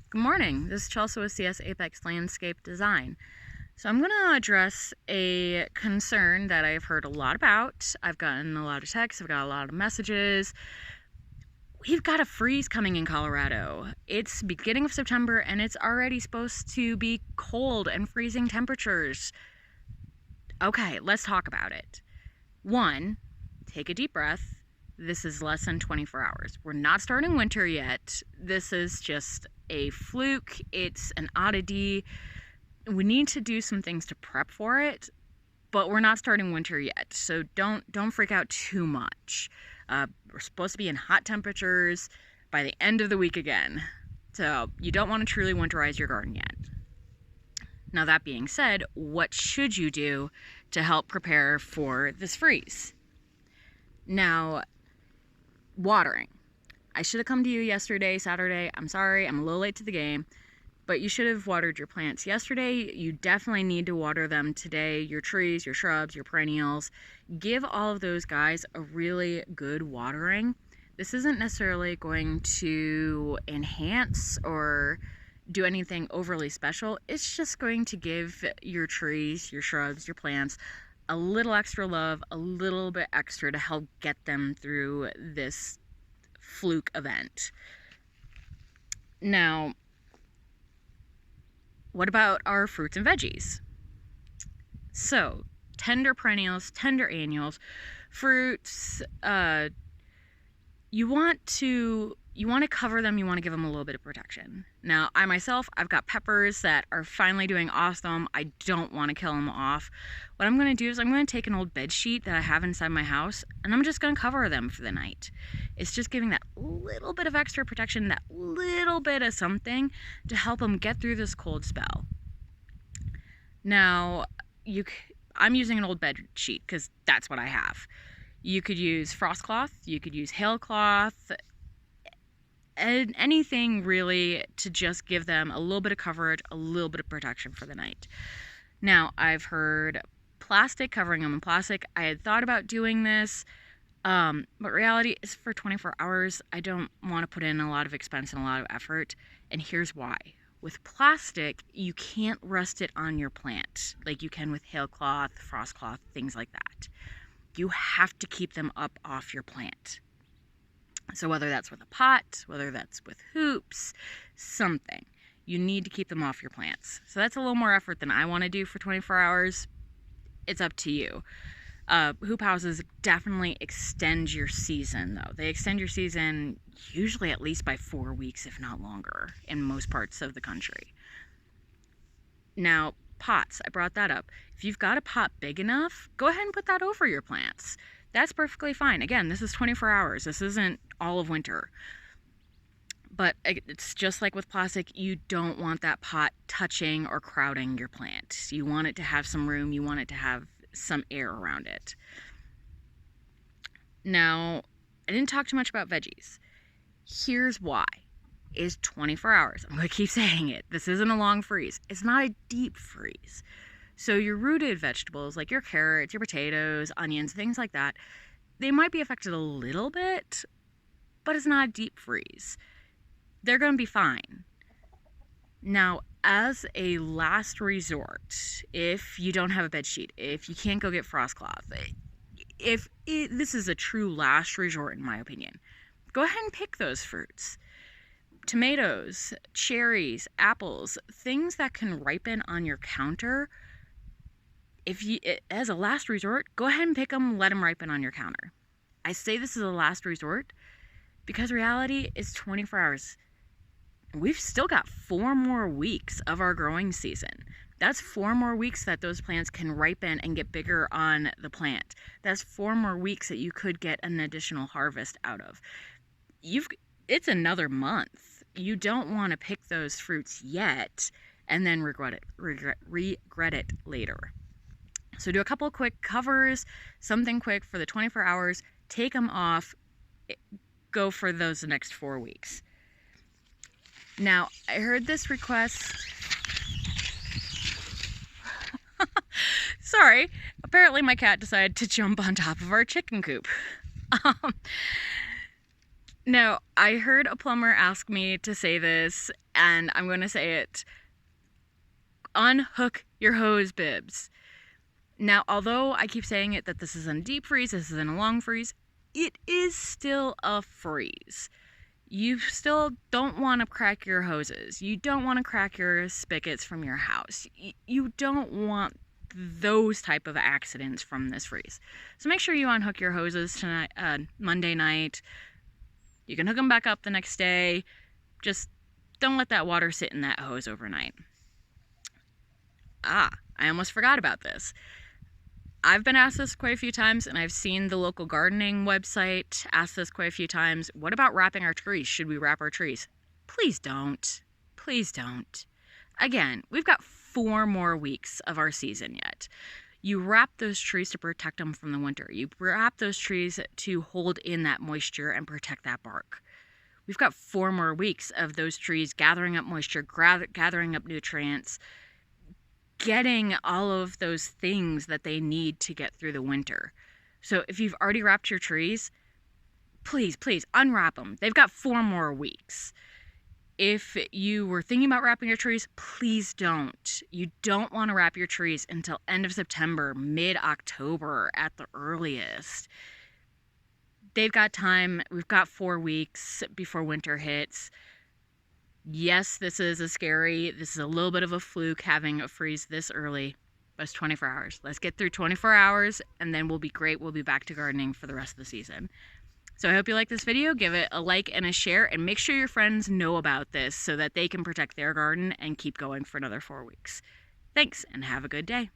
Good morning. This is Chelsea with CS Apex Landscape Design. So I'm going to address a concern that I've heard a lot about. I've gotten a lot of texts, I've got a lot of messages. We've got a freeze coming in Colorado. It's beginning of September and it's already supposed to be cold and freezing temperatures. Okay, let's talk about it. One, take a deep breath. This is less than 24 hours. We're not starting winter yet. This is just a fluke. It's an oddity. We need to do some things to prep for it, but we're not starting winter yet. So don't freak out too much. We're supposed to be in hot temperatures by the end of the week again. So you don't want to truly winterize your garden yet. Now that being said, what should you do to help prepare for this freeze? Now, watering. I should have come to you yesterday, Saturday. I'm sorry, I'm a little late to the game, but you should have watered your plants yesterday. You definitely need to water them today. Your trees, your shrubs, your perennials. Give all of those guys a really good watering. This isn't necessarily going to enhance or do anything overly special. It's just going to give your trees, your shrubs, your plants a little extra love, a little bit extra to help get them through this fluke event. Now, what about our fruits and veggies? So, tender perennials, tender annuals, fruits, you want to cover them, you want to give them a little bit of protection. Now, I've got peppers that are finally doing awesome. I don't want to kill them off. What I'm going to do is I'm going to take an old bed sheet that I have inside my house and I'm just going to cover them for the night. It's just giving that little bit of extra protection, that little bit of something to help them get through this cold spell. Now, I'm using an old bed sheet because that's what I have. You could use frost cloth, you could use hail cloth, and anything really to just give them a little bit of coverage, a little bit of protection for the night. Now, I've heard plastic, covering them in plastic. I had thought about doing this, but reality is for 24 hours, I don't want to put in a lot of expense and a lot of effort, and here's why. With plastic, you can't rest it on your plant like you can with hail cloth, frost cloth, things like that. You have to keep them up off your plant. So whether that's with a pot, whether that's with hoops, something, you need to keep them off your plants. So that's a little more effort than I want to do for 24 hours. It's up to you. Hoop houses definitely extend your season though. They extend your season usually at least by 4 weeks, if not longer, in most parts of the country. Now, pots, I brought that up. If you've got a pot big enough, go ahead and put that over your plants. That's perfectly fine. Again, this is 24 hours. This isn't all of winter. But it's just like with plastic, you don't want that pot touching or crowding your plant. You want it to have some room. You want it to have some air around it. Now, I didn't talk too much about veggies. Here's why. Is 24 hours. I'm going to keep saying it. This isn't a long freeze. It's not a deep freeze. So your rooted vegetables, like your carrots, your potatoes, onions, things like that, they might be affected a little bit, but it's not a deep freeze. They're going to be fine. Now, as a last resort, if you don't have a bed sheet, if you can't go get frost cloth, this is a true last resort in my opinion, go ahead and pick those fruits. Tomatoes, cherries, apples, things that can ripen on your counter. As a last resort, go ahead and pick them, let them ripen on your counter. I say this is a last resort because reality is 24 hours. We've still got 4 more weeks of our growing season. That's 4 more weeks that those plants can ripen and get bigger on the plant. That's 4 more weeks that you could get an additional harvest out of. It's another month. You don't want to pick those fruits yet and then regret it later. So do a couple quick covers, something quick for the 24 hours, take them off, go for those next 4 weeks. Now, I heard this request. Sorry, apparently my cat decided to jump on top of our chicken coop. Now, I heard a plumber ask me to say this, and I'm going to say it. Unhook your hose bibs. Now, although I keep saying it that this isn't a deep freeze, this isn't a long freeze, it is still a freeze. You still don't want to crack your hoses. You don't want to crack your spigots from your house. You don't want those type of accidents from this freeze. So make sure you unhook your hoses tonight, Monday night. You can hook them back up the next day. Just don't let that water sit in that hose overnight. I almost forgot about this. I've been asked this quite a few times, and I've seen the local gardening website ask this quite a few times. What about wrapping our trees? Should we wrap our trees? Please don't. Please don't. Again, we've got 4 more weeks of our season yet. You wrap those trees to protect them from the winter. You wrap those trees to hold in that moisture and protect that bark. We've got 4 more weeks of those trees gathering up moisture, gathering up nutrients, getting all of those things that they need to get through the winter. So if you've already wrapped your trees, please unwrap them. They've got 4 more weeks. If you were thinking about wrapping your trees, please don't. You don't want to wrap your trees until end of September, mid-October at the earliest. They've got time. We've got 4 weeks before winter hits. Yes, this is a little bit of a fluke having a freeze this early, but it's 24 hours. Let's get through 24 hours and then we'll be great. We'll be back to gardening for the rest of the season. So I hope you like this video. Give it a like and a share, and make sure your friends know about this so that they can protect their garden and keep going for another 4 weeks. Thanks, and have a good day.